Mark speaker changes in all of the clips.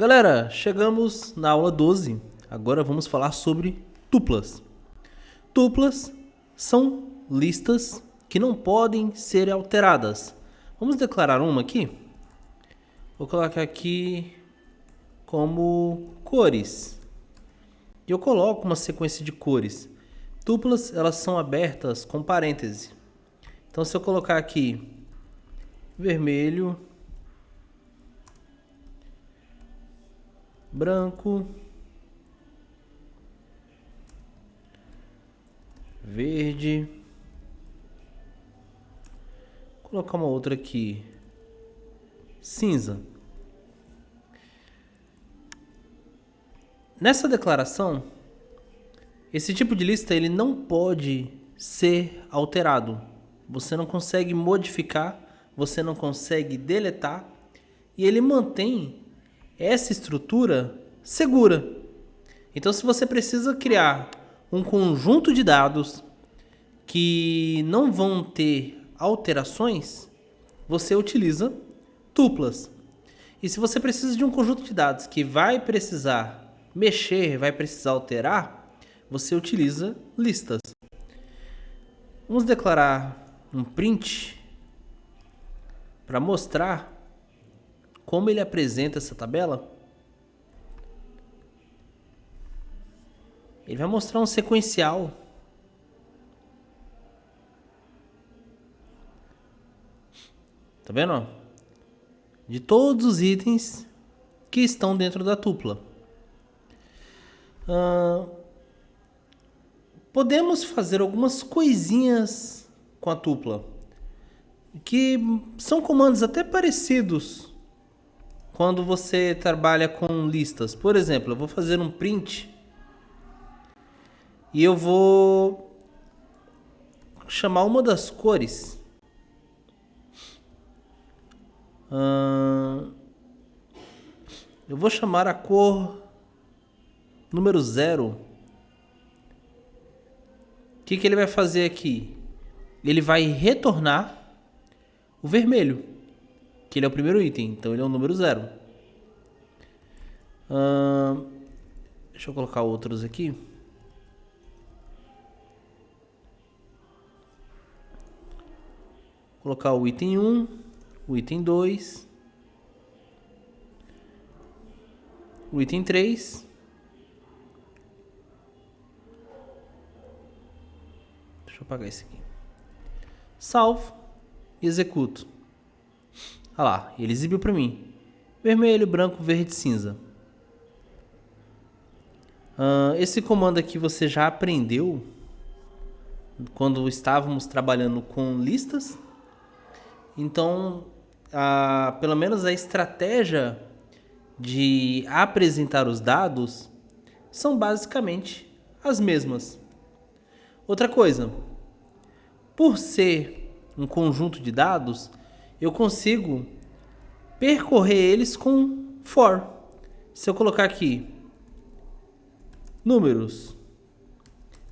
Speaker 1: Galera, chegamos na aula 12. Agora vamos falar sobre tuplas. Tuplas são listas que não podem ser alteradas. Vamos declarar uma aqui? Vou colocar aqui como cores. E eu coloco uma sequência de cores. Tuplas, elas são abertas com parêntese. Então, se eu colocar aqui vermelho, branco, verde, vou colocar uma outra aqui, cinza. Nessa declaração, esse tipo de lista ele não pode ser alterado. Você não consegue modificar, você não consegue deletar e ele mantém essa estrutura segura. Então, se você precisa criar um conjunto de dados que não vão ter alterações, você utiliza tuplas. E se você precisa de um conjunto de dados que vai precisar mexer, vai precisar alterar, você utiliza listas. Vamos declarar um print para mostrar como ele apresenta essa tabela. Ele vai mostrar um sequencial. Tá vendo? De todos os itens que estão dentro da tupla. Podemos fazer algumas coisinhas com a tupla, que são comandos até parecidos quando você trabalha com listas. Por exemplo, eu vou fazer um print e eu vou chamar uma das cores. Eu vou chamar a cor número 0. O que ele vai fazer aqui? Ele vai retornar o vermelho, que ele é o primeiro item, então ele é o número 0. Deixa eu colocar outros aqui. Vou colocar o item 1, o item 2, o item 3. Deixa eu apagar esse aqui. Salvo e executo. Olha lá, ele exibiu para mim. Vermelho, branco, verde, cinza. Esse comando aqui você já aprendeu quando estávamos trabalhando com listas. Então, pelo menos a estratégia de apresentar os dados são basicamente as mesmas. Outra coisa, por ser um conjunto de dados, eu consigo percorrer eles com for. Se eu colocar aqui números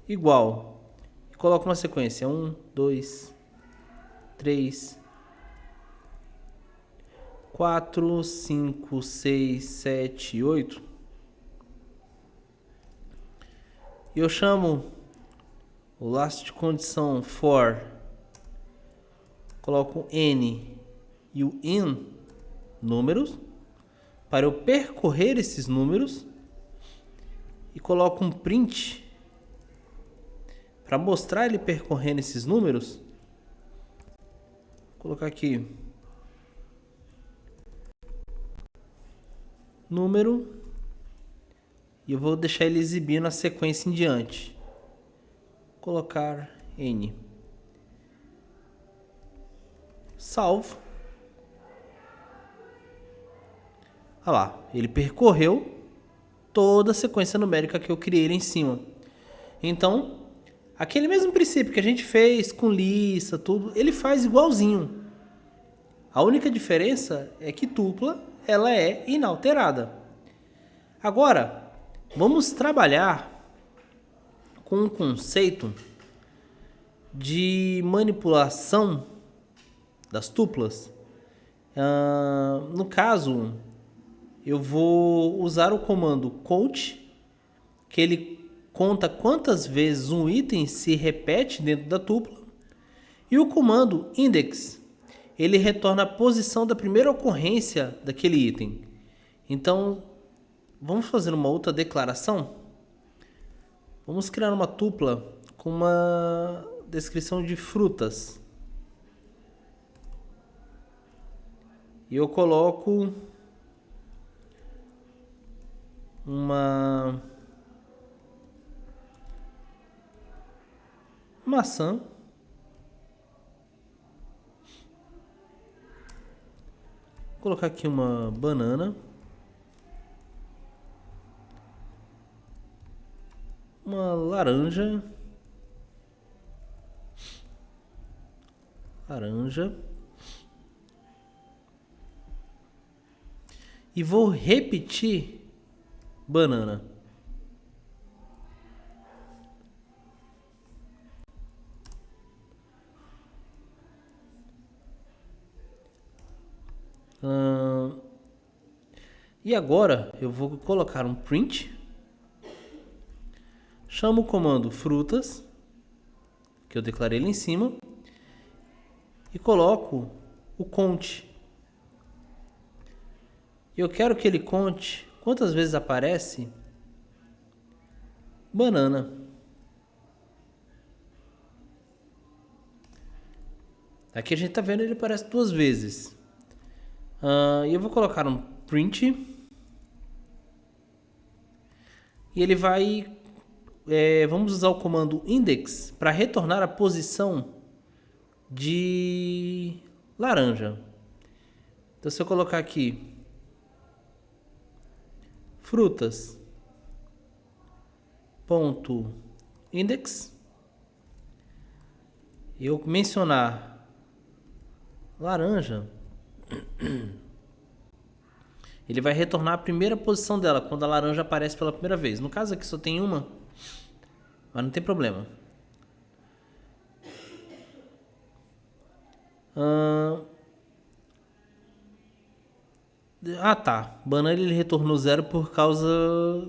Speaker 1: igual, e coloco uma sequência 1, 2, 3, 4, 5, 6, 7, 8. E eu chamo o laço de condição for, coloco n e o in números para eu percorrer esses números e coloco um print para mostrar ele percorrendo esses números. Vou colocar aqui número e eu vou deixar ele exibindo a sequência em diante. Colocar n. Salvo. Olha lá, ele percorreu toda a sequência numérica que eu criei ali em cima. Então, aquele mesmo princípio que a gente fez com lista, tudo, ele faz igualzinho. A única diferença é que tupla ela é inalterada. Agora, vamos trabalhar com um conceito de manipulação das tuplas. No caso, eu vou usar o comando count, que ele conta quantas vezes um item se repete dentro da tupla. E o comando index, ele retorna a posição da primeira ocorrência daquele item. Então, vamos fazer uma outra declaração? Vamos criar uma tupla com uma descrição de frutas. E eu coloco uma maçã. Vou colocar aqui uma banana. Uma laranja. E vou repetir banana. E agora eu vou colocar um print. Chamo o comando frutas, que eu declarei lá em cima, e coloco o count. Eu quero que ele conte quantas vezes aparece banana. Aqui a gente está vendo ele aparece 2 vezes. E eu vou colocar um print. E ele vai... vamos usar o comando index para retornar a posição de laranja. Então, se eu colocar aqui frutas ponto index, e eu mencionar laranja, ele vai retornar a primeira posição dela quando a laranja aparece pela primeira vez. No caso aqui só tem uma, mas não tem problema. Tá. Banana ele retornou 0 por causa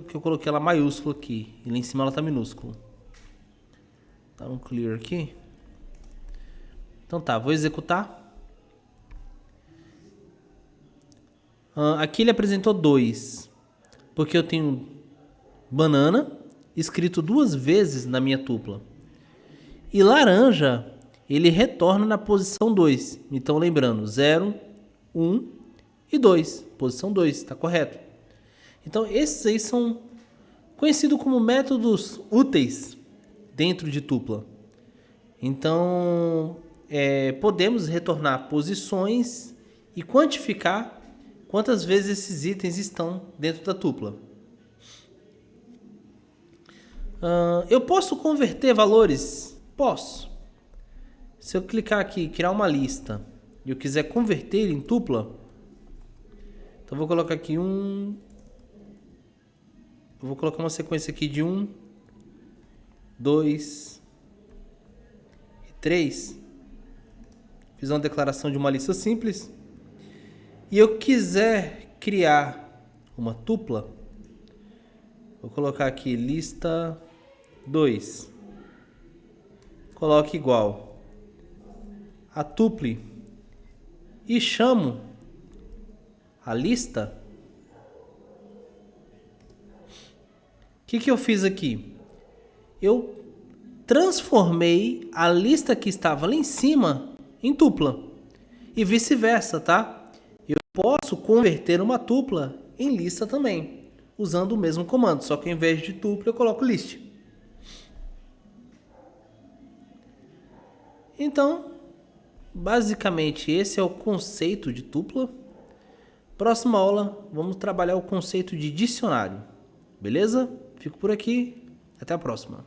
Speaker 1: que eu coloquei ela maiúscula aqui. E lá em cima ela tá minúscula. Dá um clear aqui. Então tá, vou executar. Aqui ele apresentou 2. Porque eu tenho banana escrito 2 vezes na minha tupla. E laranja, ele retorna na posição 2. Então lembrando, 0, 1 e 2. Posição 2, está correto. Então esses aí são conhecidos como métodos úteis dentro de tupla. Então podemos retornar posições e quantificar quantas vezes esses itens estão dentro da tupla. Eu posso converter valores? Posso. Se eu clicar aqui, criar uma lista, e eu quiser converter em tupla, então vou colocar aqui eu vou colocar uma sequência aqui de 1, 2 e 3. Fiz uma declaração de uma lista simples. E eu quiser criar uma tupla, vou colocar aqui lista 2. Coloque igual a tuple e chamo a lista. O que eu fiz aqui? Eu transformei a lista que estava lá em cima em tupla e vice-versa, tá? Eu posso converter uma tupla em lista também, usando o mesmo comando, só que ao invés de tupla eu coloco list. Então, basicamente esse é o conceito de tupla. Próxima aula, vamos trabalhar o conceito de dicionário. Beleza? Fico por aqui. Até a próxima.